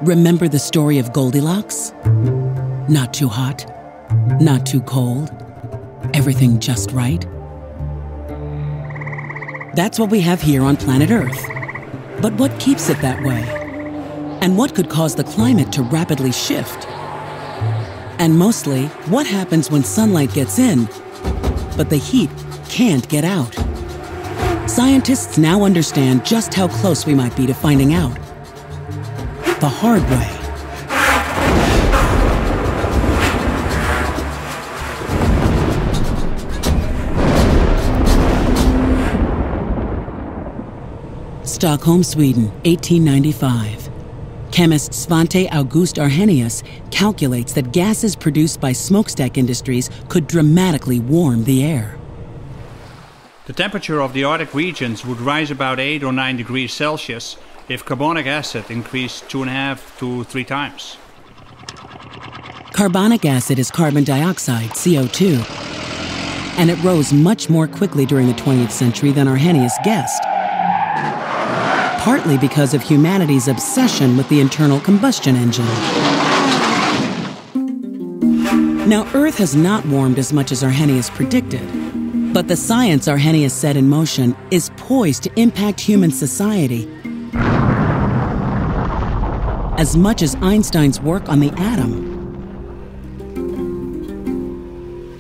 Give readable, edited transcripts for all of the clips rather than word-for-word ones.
Remember the story of Goldilocks? Not too hot, not too cold, everything just right. That's what we have here on planet Earth. But what keeps it that way? And what could cause the climate to rapidly shift? And mostly, what happens when sunlight gets in, but the heat can't get out? Scientists now understand just how close we might be to finding out. The hard way. Stockholm, Sweden, 1895. Chemist Svante August Arrhenius calculates that gases produced by smokestack industries could dramatically warm the air. The temperature of the Arctic regions would rise about 8 or 9 degrees Celsius if carbonic acid increased 2.5 to 3 times. Carbonic acid is carbon dioxide, CO2, and it rose much more quickly during the 20th century than Arrhenius guessed, partly because of humanity's obsession with the internal combustion engine. Now, Earth has not warmed as much as Arrhenius predicted, but the science Arrhenius set in motion is poised to impact human society as much as Einstein's work on the atom.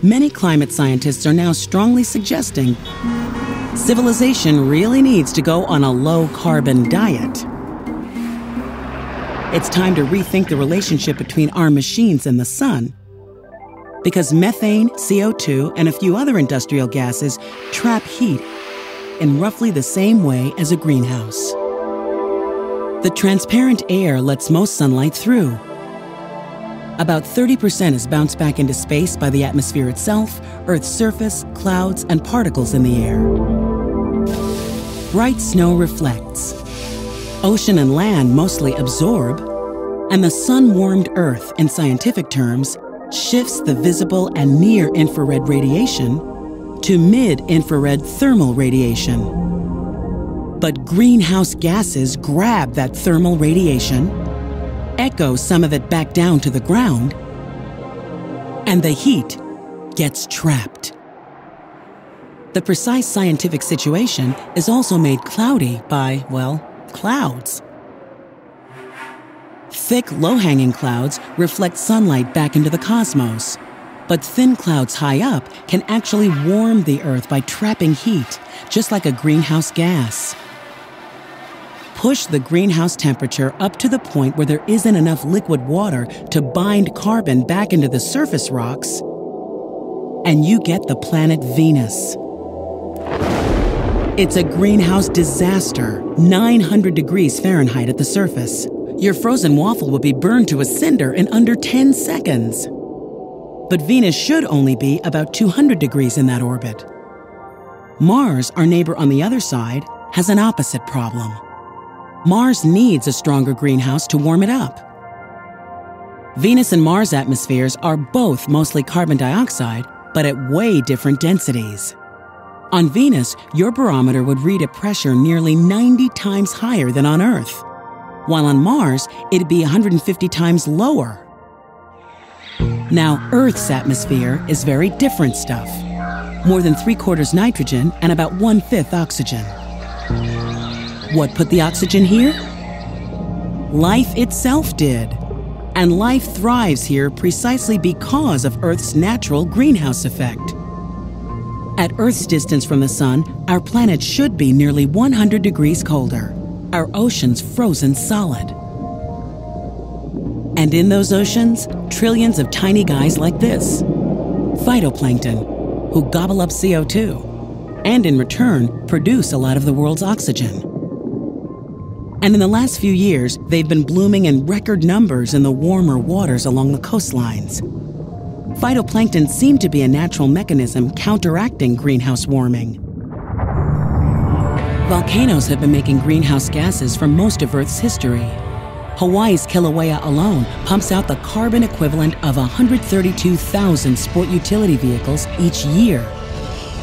Many climate scientists are now strongly suggesting civilization really needs to go on a low-carbon diet. It's time to rethink the relationship between our machines and the sun, because methane, CO2, and a few other industrial gases trap heat in roughly the same way as a greenhouse. The transparent air lets most sunlight through. About 30% is bounced back into space by the atmosphere itself, Earth's surface, clouds, and particles in the air. Bright snow reflects. Ocean and land mostly absorb, and the sun-warmed Earth, in scientific terms, shifts the visible and near-infrared radiation to mid-infrared thermal radiation. But greenhouse gases grab that thermal radiation, echo some of it back down to the ground, and the heat gets trapped. The precise scientific situation is also made cloudy by, well, clouds. Thick, low-hanging clouds reflect sunlight back into the cosmos, but thin clouds high up can actually warm the Earth by trapping heat, just like a greenhouse gas. Push the greenhouse temperature up to the point where there isn't enough liquid water to bind carbon back into the surface rocks, and you get the planet Venus. It's a greenhouse disaster, 900 degrees Fahrenheit at the surface. Your frozen waffle will be burned to a cinder in under 10 seconds. But Venus should only be about 200 degrees in that orbit. Mars, our neighbor on the other side, has an opposite problem. Mars needs a stronger greenhouse to warm it up. Venus and Mars atmospheres are both mostly carbon dioxide, but at way different densities. On Venus, your barometer would read a pressure nearly 90 times higher than on Earth, while on Mars, it'd be 150 times lower. Now, Earth's atmosphere is very different stuff. More than 3/4 nitrogen and about 1/5 oxygen. What put the oxygen here? Life itself did. And life thrives here precisely because of Earth's natural greenhouse effect. At Earth's distance from the sun, our planet should be nearly 100 degrees colder, our oceans frozen solid. And in those oceans, trillions of tiny guys like this, phytoplankton, who gobble up CO2, and in return, produce a lot of the world's oxygen. And in the last few years, they've been blooming in record numbers in the warmer waters along the coastlines. Phytoplankton seem to be a natural mechanism counteracting greenhouse warming. Volcanoes have been making greenhouse gases for most of Earth's history. Hawaii's Kilauea alone pumps out the carbon equivalent of 132,000 sport utility vehicles each year.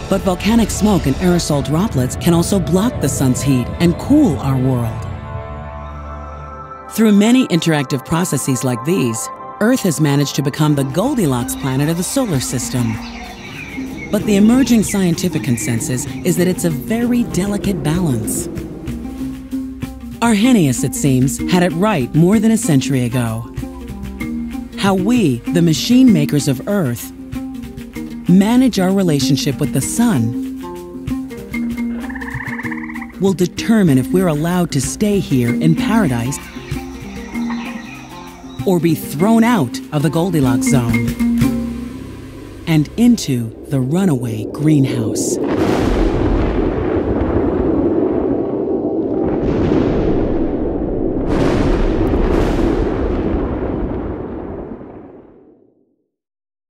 But volcanic smoke and aerosol droplets can also block the sun's heat and cool our world. Through many interactive processes like these, Earth has managed to become the Goldilocks planet of the solar system. But the emerging scientific consensus is that it's a very delicate balance. Arrhenius, it seems, had it right more than a century ago. How we, the machine makers of Earth, manage our relationship with the sun will determine if we're allowed to stay here in paradise or be thrown out of the Goldilocks zone and into the runaway greenhouse.